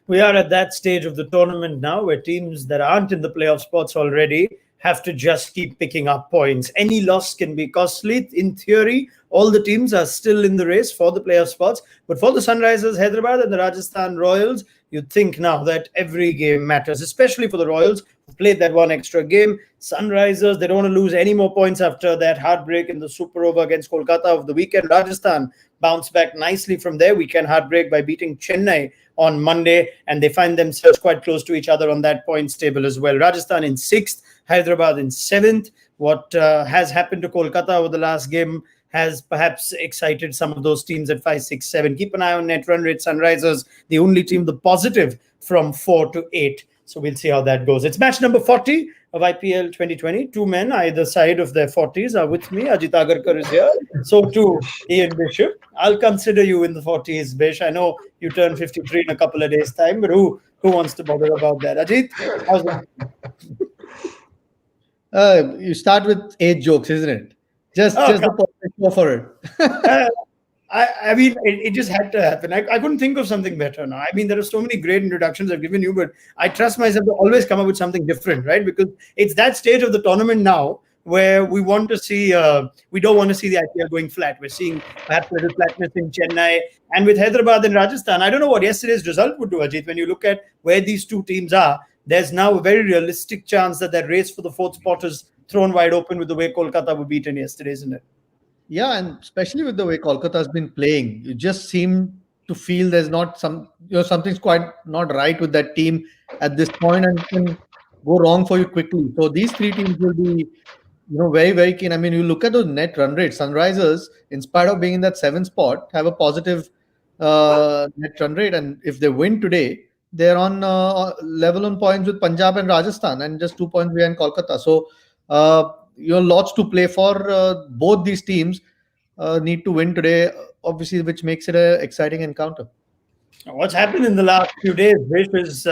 We are at that stage of the tournament now where teams that aren't in the playoff spots already have to just keep picking up points. Any loss can be costly. In theory, all the teams are still in the race for the playoff spots. But for the Sunrisers, Hyderabad, and the Rajasthan Royals, you'd think now that every game matters, especially for the Royals who played that one extra game. Sunrisers, they don't want to lose any more points after that heartbreak in the Super Over against Kolkata of the weekend. Rajasthan bounced back nicely from their weekend heartbreak by beating Chennai on Monday, and they find themselves quite close to each other on that points table as well. Rajasthan in 6th, Hyderabad in 7th. What has happened to Kolkata over the last game has perhaps excited some of those teams at 5, 6, 7. Keep an eye on net run rate. Sunrisers, the only team the positive from 4 to 8. So we'll see how that goes. It's match number 40 of IPL 2020. Two men either side of their 40s are with me. Ajit Agarkar is here. So too Ian Bishop. I'll consider you in the 40s, Bish. I know you turn 53 in a couple of days' time, but who wants to bother about that? Ajit, how's that? You start with age jokes, isn't it? Just the perfect go for it. I mean, it just had to happen. I couldn't think of something better now. I mean, there are so many great introductions I've given you, but I trust myself to always come up with something different, right? Because it's that stage of the tournament now where we want to see, we don't want to see the IPL going flat. We're seeing perhaps a little flatness in Chennai and with Hyderabad and Rajasthan. I don't know what yesterday's result would do, Ajit. When you look at where these two teams are, there's now a very realistic chance that that race for the fourth spot is thrown wide open with the way Kolkata were beaten yesterday, isn't it? Yeah, and especially with the way Kolkata has been playing, you just seem to feel there's not something's quite not right with that team at this point, and it can go wrong for you quickly. So these three teams will be, very, very keen. I mean, you look at those net run rates. Sunrisers, in spite of being in that 7th spot, have a positive net run rate, and if they win today, they're on level on points with Punjab and Rajasthan, and just 2 points behind Kolkata. So. Lots to play for. Both these teams need to win today, obviously, which makes it an exciting encounter. What's happened in the last few days, Vish, is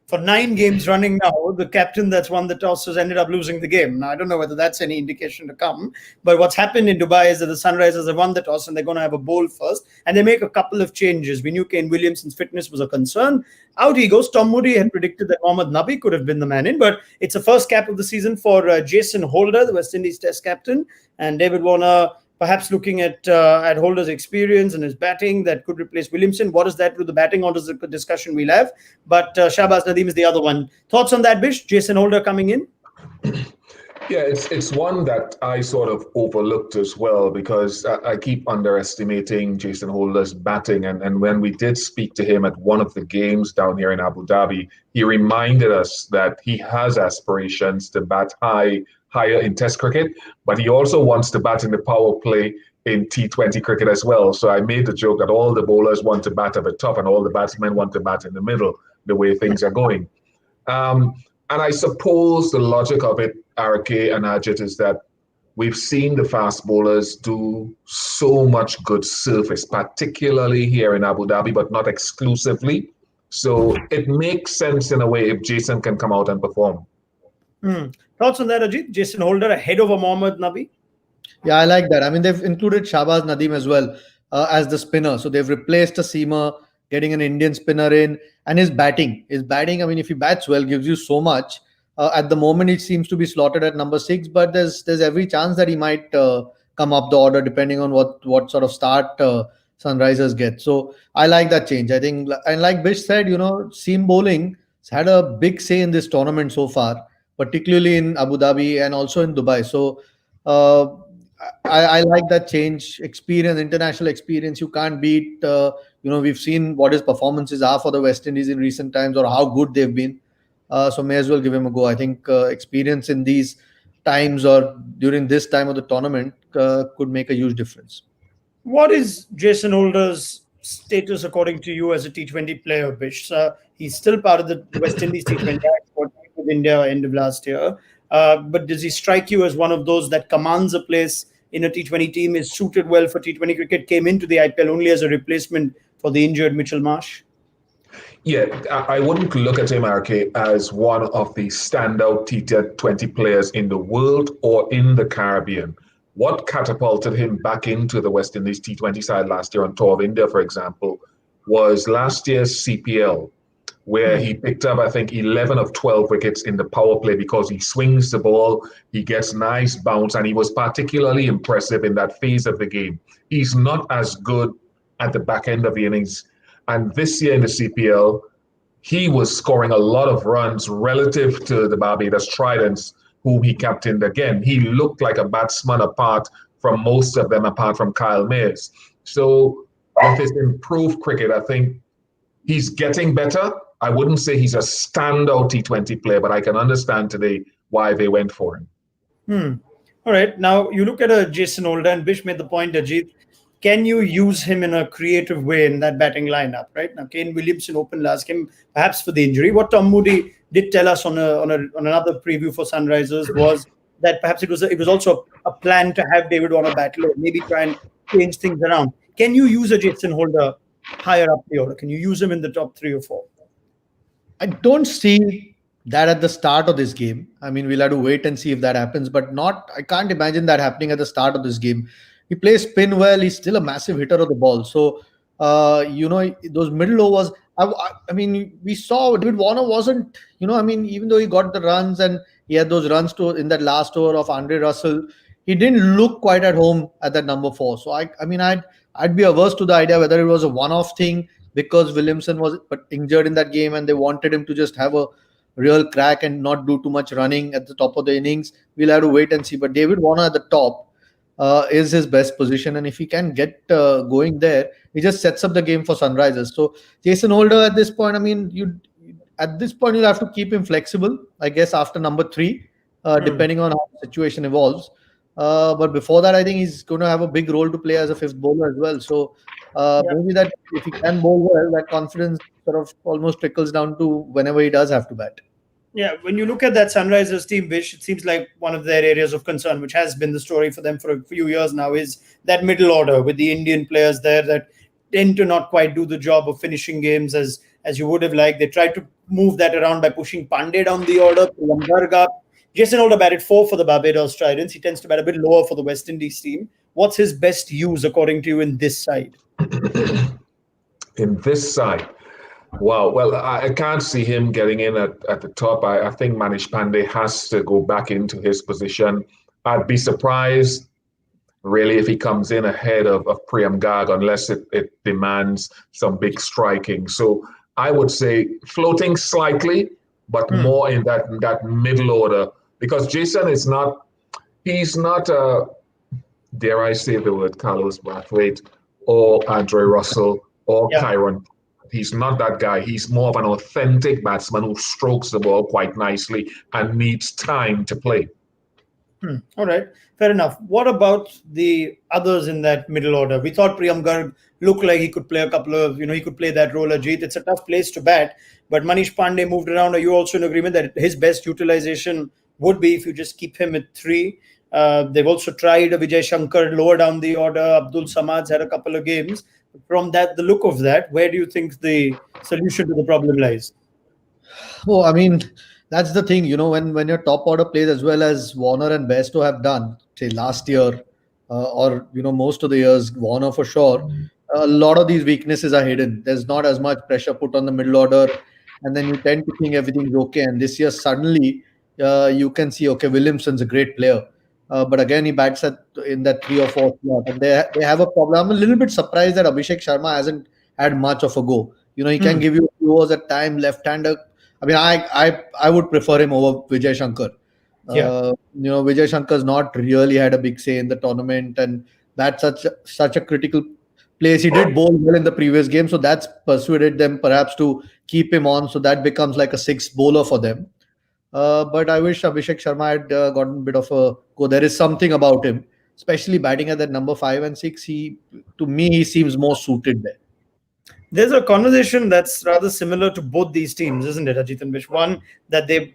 for 9 games running now, the captain that's won the toss has ended up losing the game. Now, I don't know whether that's any indication to come, but what's happened in Dubai is that the Sunrisers have won the toss and they're going to have a bowl first, and they make a couple of changes. We knew Kane Williamson's fitness was a concern. Out he goes. Tom Moody had predicted that Mohammad Nabi could have been the man in, but it's the first cap of the season for Jason Holder, the West Indies Test captain, and David Warner perhaps looking at Holder's experience and his batting that could replace Williamson. What does that do? The batting orders a discussion we'll have. But Shahbaz Nadeem is the other one. Thoughts on that, Bish? Jason Holder coming in? Yeah, it's one that I sort of overlooked as well because I keep underestimating Jason Holder's batting. And when we did speak to him at one of the games down here in Abu Dhabi, he reminded us that he has aspirations to bat higher in Test cricket, but he also wants to bat in the power play in T20 cricket as well. So I made the joke that all the bowlers want to bat at the top and all the batsmen want to bat in the middle, the way things are going. And I suppose the logic of it, RK and Ajit, is that we've seen the fast bowlers do so much good surface, particularly here in Abu Dhabi, but not exclusively. So it makes sense in a way if Jason can come out and perform. Thoughts on that, Ajit? Jason Holder ahead of a Mohammad Nabi? Yeah, I like that. I mean, they've included Shahbaz Nadeem as well as the spinner. So they've replaced a seamer, getting an Indian spinner in, and his batting. I mean, if he bats well, gives you so much. At the moment, he seems to be slotted at number 6, but there's every chance that he might come up the order depending on what sort of start Sunrisers get. So I like that change. I think, and like Bish said, seam bowling has had a big say in this tournament so far, particularly in Abu Dhabi and also in Dubai. So I like that change. Experience, international experience, you can't beat. We've seen what his performances are for the West Indies in recent times or how good they've been. So may as well give him a go. I think experience in these times or during this time of the tournament could make a huge difference. What is Jason Holder's status according to you as a T20 player, Bish? He's still part of the West Indies T20 squad with India end of last year. But does he strike you as one of those that commands a place in a T20 team, is suited well for T20 cricket, came into the IPL only as a replacement for the injured Mitchell Marsh? Yeah, I wouldn't look at him, RK, as one of the standout T20 players in the world or in the Caribbean. What catapulted him back into the West Indies T20 side last year on tour of India, for example, was last year's CPL. where he picked up, I think, 11 of 12 wickets in the power play because he swings the ball, he gets nice bounce, and he was particularly impressive in that phase of the game. He's not as good at the back end of the innings. And this year in the CPL, he was scoring a lot of runs relative to the Barbados Tridents, whom he captained again. He looked like a batsman apart from most of them, apart from Kyle Mayers. So with his improved cricket, I think he's getting better. I wouldn't say he's a standout T20 player, but I can understand today why they went for him. All right. Now you look at a Jason Holder, and Bish made the point, Ajit. Can you use him in a creative way in that batting lineup? Right now, Kane Williamson opened last game, perhaps for the injury. What Tom Moody did tell us on another preview for Sunrisers was that perhaps it was also a plan to have David Warner bat low, maybe try and change things around. Can you use a Jason Holder higher up the order? Can you use him in the top 3 or 4? I don't see that at the start of this game. I mean, we'll have to wait and see if that happens, but I can't imagine that happening at the start of this game. He plays spin well. He's still a massive hitter of the ball. So, those middle overs, I mean, we saw David Warner wasn't, even though he got the runs and he had those runs in that last over of Andre Russell, he didn't look quite at home at that number 4. So, I'd be averse to the idea whether it was a one-off thing because Williamson was injured in that game and they wanted him to just have a real crack and not do too much running at the top of the innings. We'll have to wait and see. But David Warner at the top is his best position, and if he can get going there, he just sets up the game for Sunrisers. So Jason Holder at this point, you'll have to keep him flexible, I guess, after number 3, depending on how the situation evolves. But before that, I think he's going to have a big role to play as a 5th bowler as well. So maybe that if he can bowl well, that confidence sort of almost trickles down to whenever he does have to bat. Yeah, when you look at that Sunrisers team, Vish, it seems like one of their areas of concern, which has been the story for them for a few years now, is that middle order with the Indian players there that tend to not quite do the job of finishing games as you would have liked. They tried to move that around by pushing Pandey down the order, Priyam up. Jason Holder batted 4 for the Barbados Tridents. He tends to bat a bit lower for the West Indies team. What's his best use, according to you, in this side? In this side? Wow. Well, I can't see him getting in at the top. I think Manish Pandey has to go back into his position. I'd be surprised, really, if he comes in ahead of Priyam Garg, unless it demands some big striking. So I would say floating slightly, but more in that middle order. Because Jason he's not dare I say the word, Carlos Brathwaite or Andre Russell or Kyron. He's not that guy. He's more of an authentic batsman who strokes the ball quite nicely and needs time to play. All right. Fair enough. What about the others in that middle order? We thought Priyam Garg looked like he could play a couple of, he could play that role, Ajit. It's a tough place to bat. But Manish Pandey moved around. Are you also in agreement that his best utilization would be if you just keep him at 3? They've also tried Vijay Shankar lower down the order. Abdul Samad's had a couple of games. From that, the look of that, where do you think the solution to the problem lies? Oh, that's the thing, when your top order plays as well as Warner and Bairstow have done, say last year, or most of the years, Warner for sure, a lot of these weaknesses are hidden. There's not as much pressure put on the middle order, and then you tend to think everything's okay. And this year, suddenly, you can see, okay, Williamson's a great player. But again, he bats in that 3 or 4 slot, and they have a problem. I'm a little bit surprised that Abhishek Sharma hasn't had much of a go. He can give you a few overs at time, left-hander. I would prefer him over Vijay Shankar. Vijay Shankar's not really had a big say in the tournament, and that's such a critical place. He did bowl well in the previous game, so that's persuaded them perhaps to keep him on. So that becomes like a 6th bowler for them. But I wish Abhishek Sharma had gotten a bit of a go. There is something about him, especially batting at that number 5 and 6. He seems more suited there. There's a conversation that's rather similar to both these teams, isn't it, Ajit and Vish? One, that they've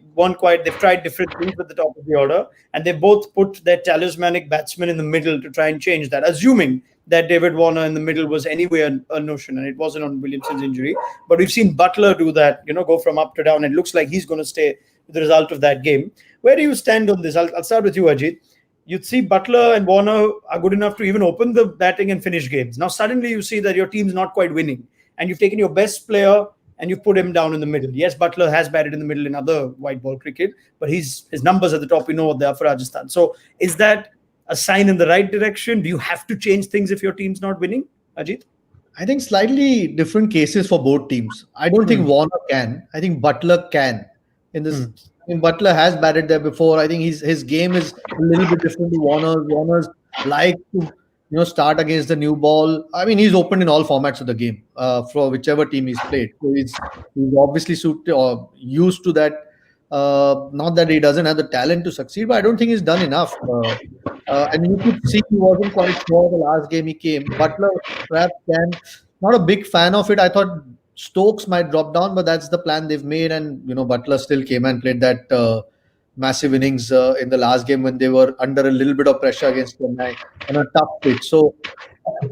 tried different things at the top of the order, and they both put their talismanic batsman in the middle to try and change that, assuming that David Warner in the middle was anyway a notion, and it wasn't on Williamson's injury. But we've seen Butler do that, go from up to down. It looks like he's going to stay with the result of that game. Where do you stand on this? I'll start with you, Ajit. You'd see Butler and Warner are good enough to even open the batting and finish games. Now, suddenly you see that your team's not quite winning, and you've taken your best player and you put him down in the middle. Yes, Butler has batted in the middle in other white ball cricket, but his numbers at the top, we know what they are for Rajasthan. So is that a sign in the right direction? Do you have to change things if your team's not winning, Ajit? I think slightly different cases for both teams. I don't think Warner can. I think Butler can. In this, I mean, Butler has batted there before. I think his game is a little bit different to Warner's. Warner's like to start against the new ball. I mean, he's opened in all formats of the game for whichever team he's played. So he's obviously suited or used to that. Not that he doesn't have the talent to succeed, but I don't think he's done enough. And you could see he wasn't quite sure the last game he came. Butler perhaps can. Not a big fan of it. I thought Stokes might drop down, but that's the plan they've made. And Butler still came and played that massive innings in the last game when they were under a little bit of pressure against Chennai on a tough pitch. So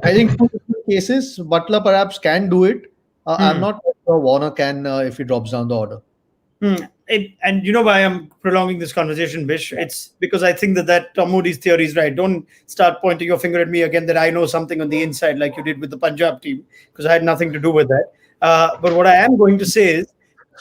I think two different cases. Butler perhaps can do it. I'm not sure Warner can if he drops down the order. And you know why I'm prolonging this conversation, Bish? It's because I think that Tom Moody's theory is right. Don't start pointing your finger at me again that I know something on the inside like you did with the Punjab team, because I had nothing to do with that. But what I am going to say is,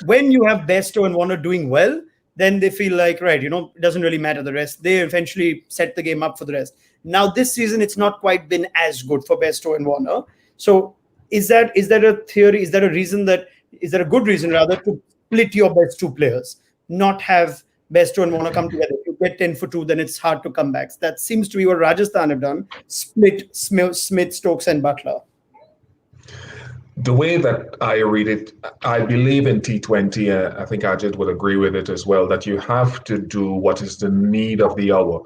when you have Bairstow and Warner doing well, then they feel like, right, it doesn't really matter the rest. They eventually set the game up for the rest. Now, this season, it's not quite been as good for Bairstow and Warner. So is that a theory? Is that a good reason rather to split your best two players, not have Bairstow and Warner come together? If you get 10 for 2, then it's hard to come back. That seems to be what Rajasthan have done, split Smith, Stokes and Butler. The way that I read it, I believe in T20, I think Ajit would agree with it as well, that you have to do what is the need of the hour.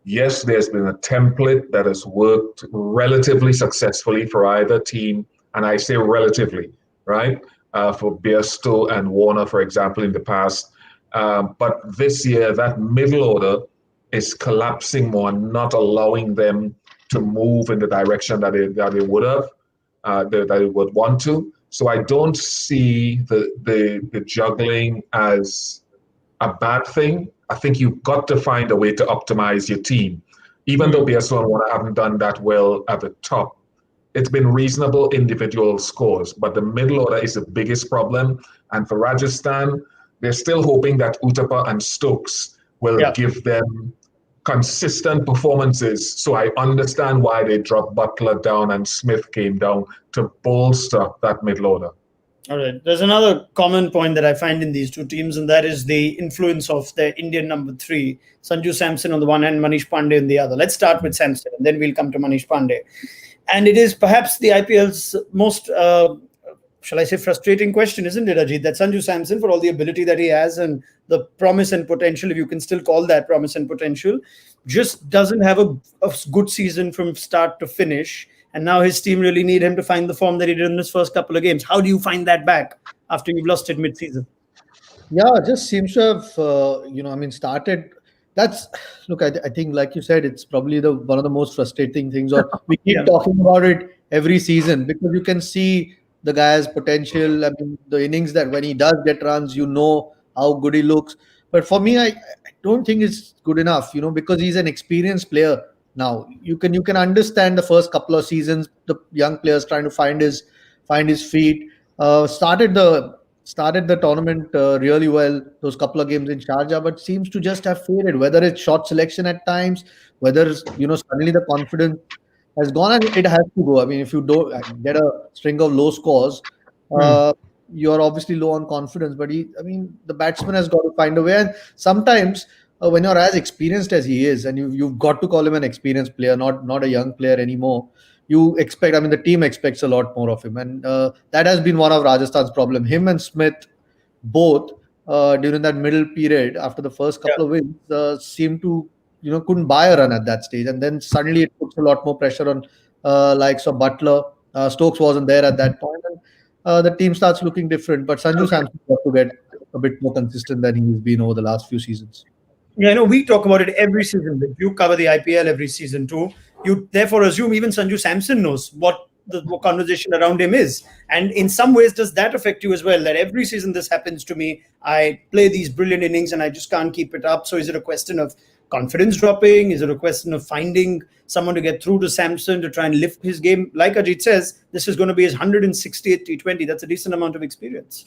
Yes, there's been a template that has worked relatively successfully for either team, and I say relatively, right? For Bairstow and Warner, for example, in the past. But this year, that middle order is collapsing more, not allowing them to move in the direction that they would have, that they would want to. So I don't see the juggling as a bad thing. I think you've got to find a way to optimize your team. Even though Bairstow and Warner haven't done that well at the top, it's been reasonable individual scores, but the middle order is the biggest problem. And for Rajasthan, they're still hoping that Uthappa and Stokes will give them consistent performances. So I understand why they dropped Butler down and Smith came down to bolster that middle order. All right. There's another common point that I find in these two teams, and that is the influence of the Indian number 3, Sanju Samson on the one hand, Manish Pandey on the other. Let's start with Samson, and then we'll come to Manish Pandey. And it is perhaps the IPL's most, shall I say, frustrating question, isn't it, Ajit? That Sanju Samson, for all the ability that he has and the promise and potential, if you can still call that promise and potential, just doesn't have a good season from start to finish. And now his team really need him to find the form that he did in his first couple of games. How do you find that back after you've lost it mid-season? Yeah, it just seems to have, started. Look, I think, like you said, it's probably one of the most frustrating things. Or we keep talking about it every season because you can see the guy's potential. I mean, the innings that when he does get runs, how good he looks. But for me, I don't think it's good enough, because he's an experienced player now. You can understand the first couple of seasons, the young players trying to find his feet. Started the tournament really well, those couple of games in Sharjah, but seems to just have faded, whether it's shot selection at times, whether, suddenly the confidence has gone, and it has to go. I mean, if you don't get a string of low scores, you're obviously low on confidence, but the batsman has got to find a way. And sometimes when you're as experienced as he is, and you've got to call him an experienced player, not a young player anymore, you expect, the team expects a lot more of him. And that has been one of Rajasthan's problem. Him and Smith, both during that middle period, after the first couple of wins, seemed to, couldn't buy a run at that stage. And then suddenly it puts a lot more pressure on likes of Butler. Stokes wasn't there at that point. And the team starts looking different. But Sanju Samson has to get a bit more consistent than he's been over the last few seasons. Yeah, we talk about it every season. You cover the IPL every season too. You therefore assume even Sanju Samson knows what the conversation around him is. And in some ways, does that affect you as well? That every season this happens to me. I play these brilliant innings and I just can't keep it up. So is it a question of confidence dropping? Is it a question of finding someone to get through to Samson to try and lift his game? Like Ajit says, this is going to be his 168th T20. That's a decent amount of experience.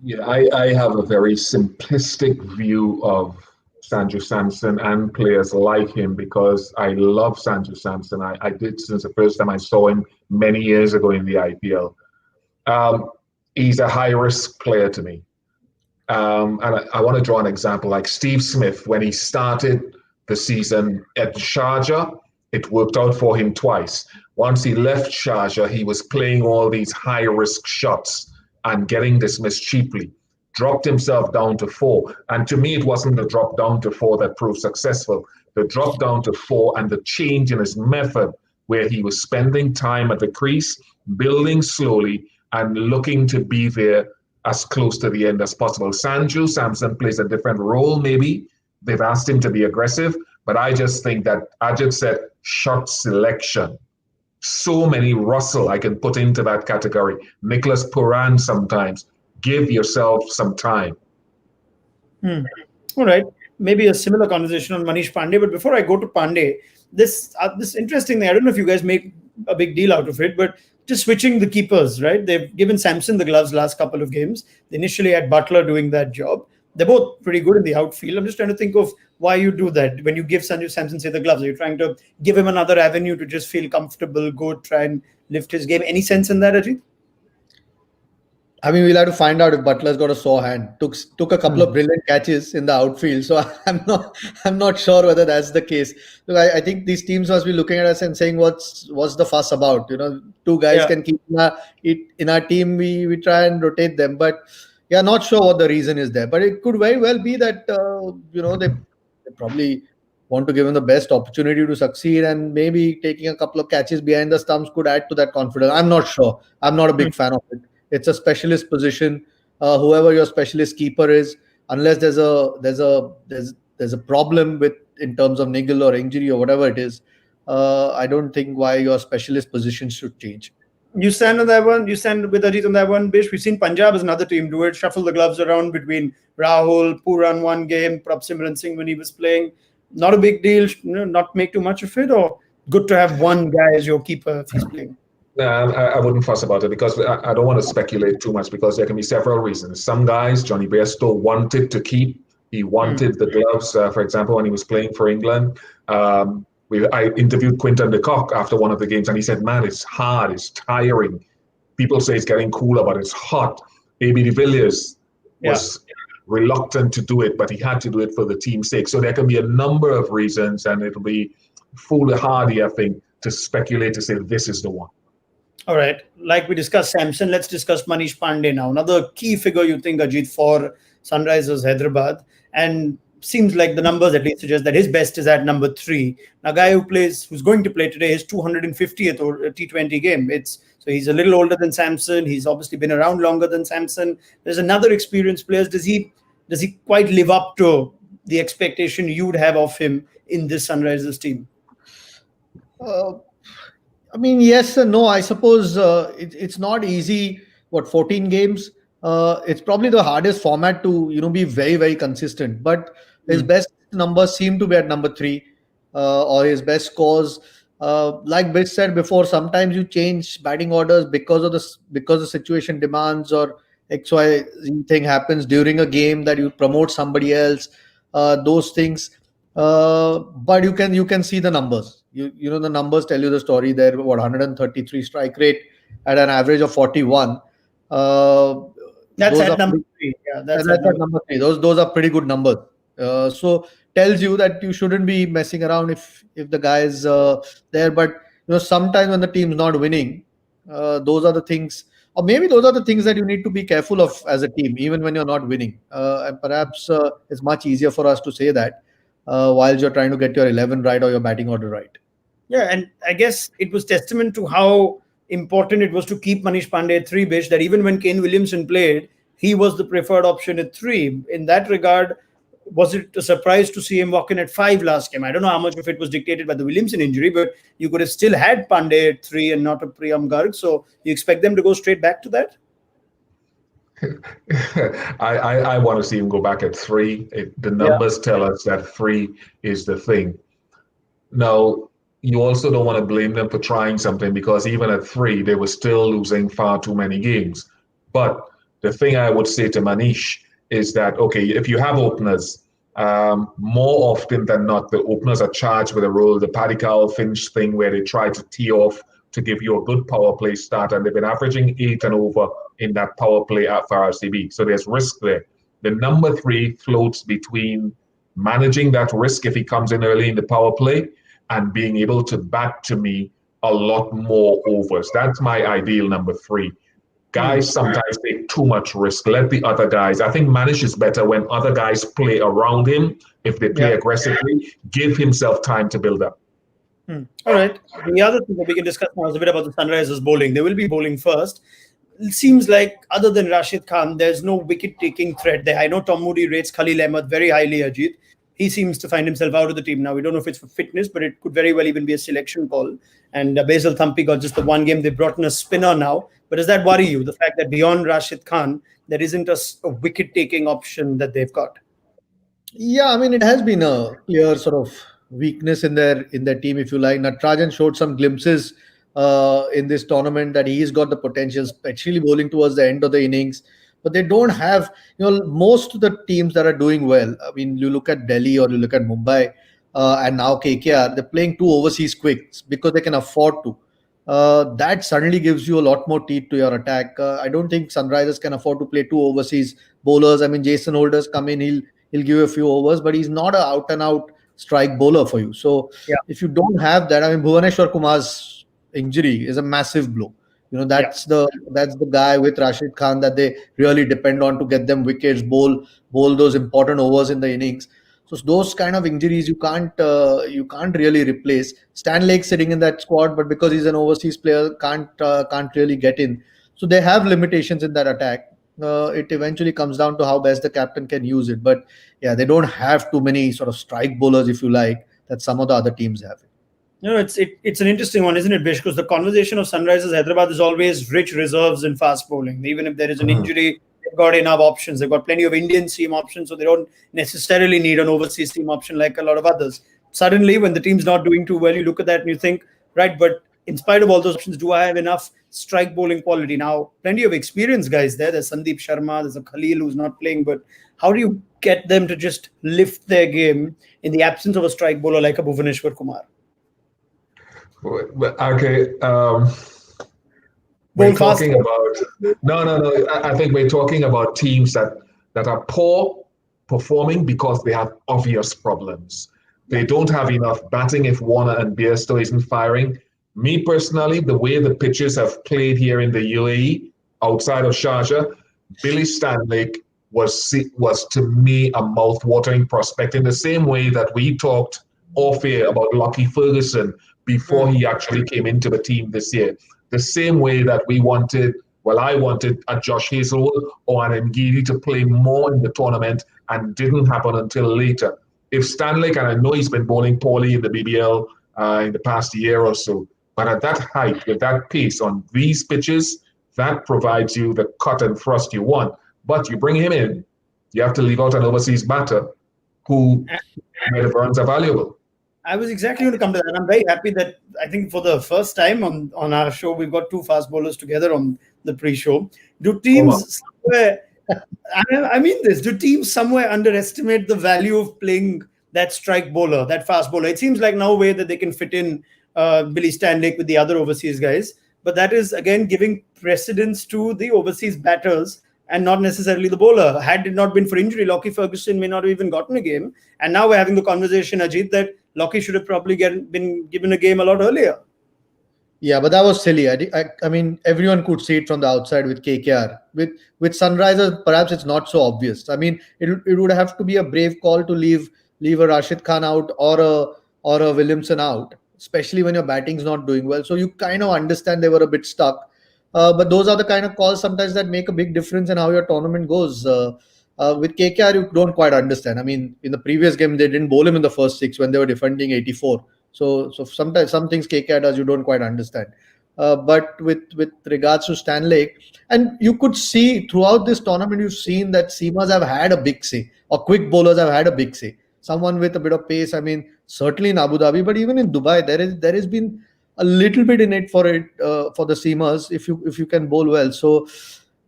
Yeah, I have a very simplistic view of Sanju Samson and players like him because I love Sanju Samson. I did since the first time I saw him many years ago in the IPL. He's a high-risk player to me. And I want to draw an example like Steve Smith. When he started the season at Sharjah, it worked out for him twice. Once he left Sharjah, he was playing all these high-risk shots and getting dismissed cheaply. Dropped himself down to 4. And to me, it wasn't the drop down to 4 that proved successful. The drop down to 4 and the change in his method, where he was spending time at the crease, building slowly, and looking to be there as close to the end as possible. Sanju Samson plays a different role, maybe. They've asked him to be aggressive, but I just think that Ajit said shot selection. So many Russell I can put into that category. Nicholas Puran sometimes. Give yourself some time. All right. Maybe a similar conversation on Manish Pandey. But before I go to Pandey, this interesting thing, I don't know if you guys make a big deal out of it, but just switching the keepers, right? They've given Samson the gloves last couple of games. They initially had Butler doing that job. They're both pretty good in the outfield. I'm just trying to think of why you do that. When you give Sanju Samson, say, the gloves, are you trying to give him another avenue to just feel comfortable, go try and lift his game? Any sense in that, Ajit? I mean, we'll have to find out if Butler's got a sore hand. Took a couple of brilliant catches in the outfield, so I'm not sure whether that's the case. Look, I think these teams must be looking at us and saying, what's the fuss about? Two guys can keep in our team. We try and rotate them, but yeah, not sure what the reason is there. But it could very well be that they probably want to give him the best opportunity to succeed, and maybe taking a couple of catches behind the stumps could add to that confidence. I'm not sure. I'm not a big fan of it. It's a specialist position. Whoever your specialist keeper is, unless there's a problem with in terms of niggle or injury or whatever it is, I don't think why your specialist position should change. You stand on that one. You stand with Ajit on that one, Bish. We've seen Punjab as another team do it. Shuffle the gloves around between Rahul, Puran one game, Prabh Simran Singh when he was playing. Not a big deal. Not make too much of it, or good to have one guy as your keeper if he's playing. I wouldn't fuss about it because I don't want to speculate too much because there can be several reasons. Some guys, Johnny Bairstow wanted to keep. He wanted the gloves, for example, when he was playing for England. I interviewed Quinton de Kock after one of the games, and he said, man, it's hard, it's tiring. People say it's getting cooler, but it's hot. AB de Villiers was reluctant to do it, but he had to do it for the team's sake. So there can be a number of reasons, and it'll be foolhardy, I think, to speculate to say this is the one. All right. Like we discussed Samson, let's discuss Manish Pandey now. Another key figure you think, Ajit, for Sunrisers Hyderabad. And seems like the numbers at least suggest that his best is at number 3. Now, a guy who's going to play today his 250th or T20 game. So he's a little older than Samson. He's obviously been around longer than Samson. There's another experienced player. Does he quite live up to the expectation you'd have of him in this Sunrisers team? I mean, yes and no. I suppose it's not easy. 14 games? It's probably the hardest format to be very, very consistent. But his best numbers seem to be at number 3, or his best scores. Like Bish said before, sometimes you change batting orders because the situation demands, or XY thing happens during a game that you promote somebody else. Those things. But you can see the numbers. You know the numbers tell you the story there. 133 strike rate at an average of 41. That's at number 3. Yeah, that's at number 3. Those are pretty good numbers. So tells you that you shouldn't be messing around if the guy is there. But sometimes when the team's not winning, those are the things, or maybe those are the things that you need to be careful of as a team, even when you're not winning. And perhaps it's much easier for us to say that while you're trying to get your 11 right or your batting order right. Yeah, and I guess it was testament to how important it was to keep Manish Pandey at 3, Bish, that even when Kane Williamson played, he was the preferred option at 3. In that regard, was it a surprise to see him walk in at 5 last game? I don't know how much of it was dictated by the Williamson injury, but you could have still had Pandey at 3 and not a Priyam Garg. So you expect them to go straight back to that? I want to see him go back at three. The numbers tell us that three is the thing. Now, you also don't want to blame them for trying something because even at three, they were still losing far too many games. But the thing I would say to Manish is that, okay, if you have openers, more often than not, the openers are charged with a role, the Paddy Carroll Finch thing where they try to tee off to give you a good power play start, and they've been averaging 8 and over in that power play for RCB. So there's risk there. The number three floats between managing that risk if he comes in early in the power play and being able to bat to me a lot more overs. That's my ideal number three. Guys sometimes take too much risk. Let the other guys. I think Manish is better when other guys play around him. If they play aggressively, give himself time to build up. All right. The other thing that we can discuss now is a bit about the Sunrisers bowling. They will be bowling first. It seems like other than Rashid Khan, there's no wicket-taking threat there. I know Tom Moody rates Khalil Ahmed very highly, Ajit. He seems to find himself out of the team now. We don't know if it's for fitness, but it could very well even be a selection call. And Basil Thampi got just the one game. They've brought in a spinner now. But does that worry you, the fact that beyond Rashid Khan, there isn't a wicket-taking option that they've got? Yeah, I mean, it has been a clear sort of weakness in their team, if you like. Natarajan showed some glimpses in this tournament that he's got the potential, especially bowling towards the end of the innings. But they don't have, most of the teams that are doing well. I mean, you look at Delhi or you look at Mumbai and now KKR, they're playing two overseas quicks because they can afford to. That suddenly gives you a lot more teeth to your attack. I don't think Sunrisers can afford to play two overseas bowlers. I mean, Jason Holders come in, he'll give you a few overs, but he's not an out and out strike bowler for you. So if you don't have that, I mean, Bhuvaneshwar Kumar's injury is a massive blow. That's the guy with Rashid Khan that they really depend on to get them wickets, bowl those important overs in the innings. So those kind of injuries you can't really replace. Stan Lake sitting in that squad, but because he's an overseas player, can't really get in. So they have limitations in that attack. It eventually comes down to how best the captain can use it. But yeah, they don't have too many sort of strike bowlers, if you like, that some of the other teams have. It's an interesting one, isn't it, Bish? Because the conversation of Sunrisers Hyderabad is always rich reserves in fast bowling. Even if there is an injury, they've got enough options. They've got plenty of Indian team options, so they don't necessarily need an overseas team option like a lot of others. Suddenly, when the team's not doing too well, you look at that and you think, right, but in spite of all those options, do I have enough strike bowling quality? Now, plenty of experienced guys there. There's Sandeep Sharma, there's a Khalil who's not playing, but how do you get them to just lift their game in the absence of a strike bowler like a Bhuvaneshwar Kumar? Okay. We're talking about no. I think we're talking about teams that are poor performing because they have obvious problems. They don't have enough batting if Warner and Bairstow isn't firing. Me personally, the way the pitches have played here in the UAE, outside of Sharjah, Billy Stanlake was to me a mouth-watering prospect in the same way that we talked off air about Lockie Ferguson before he actually came into the team this year. The same way that I wanted a Josh Hazelwood or an Ngidi to play more in the tournament and didn't happen until later. If Stanley, and I know he's been bowling poorly in the BBL in the past year or so, but at that height, with that pace on these pitches, that provides you the cut and thrust you want. But you bring him in, you have to leave out an overseas batter where the runs are valuable. I was exactly going to come to that. I'm very happy that I think for the first time on our show, we've got two fast bowlers together on the pre-show. Do teams somewhere, do teams somewhere underestimate the value of playing that strike bowler, that fast bowler? It seems like no way that they can fit in Billy Stanlake with the other overseas guys. But that is, again, giving precedence to the overseas batters and not necessarily the bowler. Had it not been for injury, Lockie Ferguson may not have even gotten a game. And now we're having the conversation, Ajit, that Lockie should have probably been given a game a lot earlier. Yeah, but that was silly. I mean, everyone could see it from the outside with KKR. With Sunrisers, perhaps it's not so obvious. I mean, it would have to be a brave call to leave a Rashid Khan out or a Williamson out, especially when your batting's not doing well. So you kind of understand they were a bit stuck. But those are the kind of calls sometimes that make a big difference in how your tournament goes. With KKR, you don't quite understand. I mean, in the previous game, they didn't bowl him in the first 6 when they were defending 84. So sometimes some things KKR does you don't quite understand. But with regards to Stanley, and you could see throughout this tournament, you've seen that seamers have had a big say, or quick bowlers have had a big say. Someone with a bit of pace. I mean, certainly in Abu Dhabi, but even in Dubai, there has been a little bit in it for the seamers if you can bowl well. So,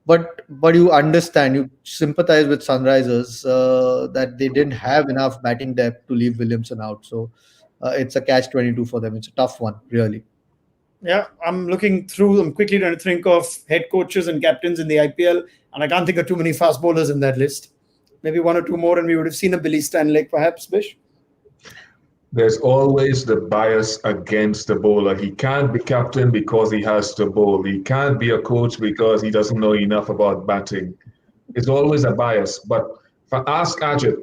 but you understand, you sympathize with Sunrisers that they didn't have enough batting depth to leave Williamson out. So it's a catch-22 for them. It's a tough one, really. Yeah, I'm looking through. I'm quickly trying to think of head coaches and captains in the IPL, and I can't think of too many fast bowlers in that list. Maybe one or two more, and we would have seen a Billy Stanley, perhaps, Bish. There's always the bias against the bowler. He can't be captain because he has to bowl. He can't be a coach because he doesn't know enough about batting. It's always a bias. But for Ask Ajit,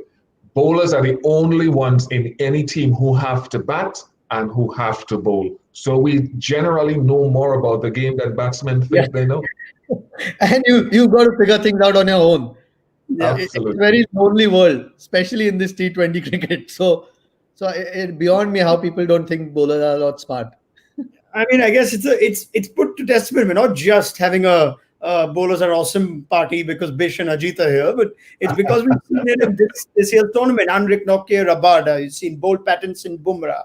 bowlers are the only ones in any team who have to bat and who have to bowl. So we generally know more about the game than batsmen think they know. And you've got to figure things out on your own. Yeah. It's a very lonely world, especially in this T20 cricket. So beyond me how people don't think bowlers are a lot smart. I mean, I guess it's put to testament. We're not just having a bowlers are awesome party because Bish and Ajit are here, but it's because we've seen it in this year's tournament. Anrik Nokia, Rabada. You've seen Bolt Pattinson, Bumrah.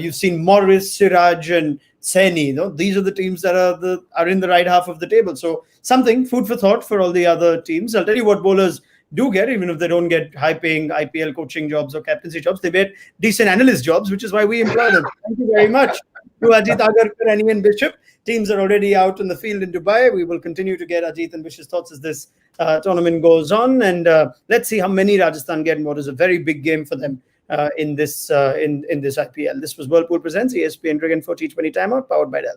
You've seen Morris, Siraj, and Saini. You know, these are the teams that are in the right half of the table. So something, food for thought for all the other teams. I'll tell you what bowlers do get, even if they don't get high-paying IPL coaching jobs or captaincy jobs, they get decent analyst jobs, which is why we employ them. Thank you very much to Ajit Agarkar and Ian Bishop. Teams are already out in the field in Dubai. We will continue to get Ajit and Bishop's thoughts as this tournament goes on, and let's see how many Rajasthan get and what is a very big game for them in this IPL. This was Whirlpool Presents ESPN Cricket for T20 Timeout, powered by Dell.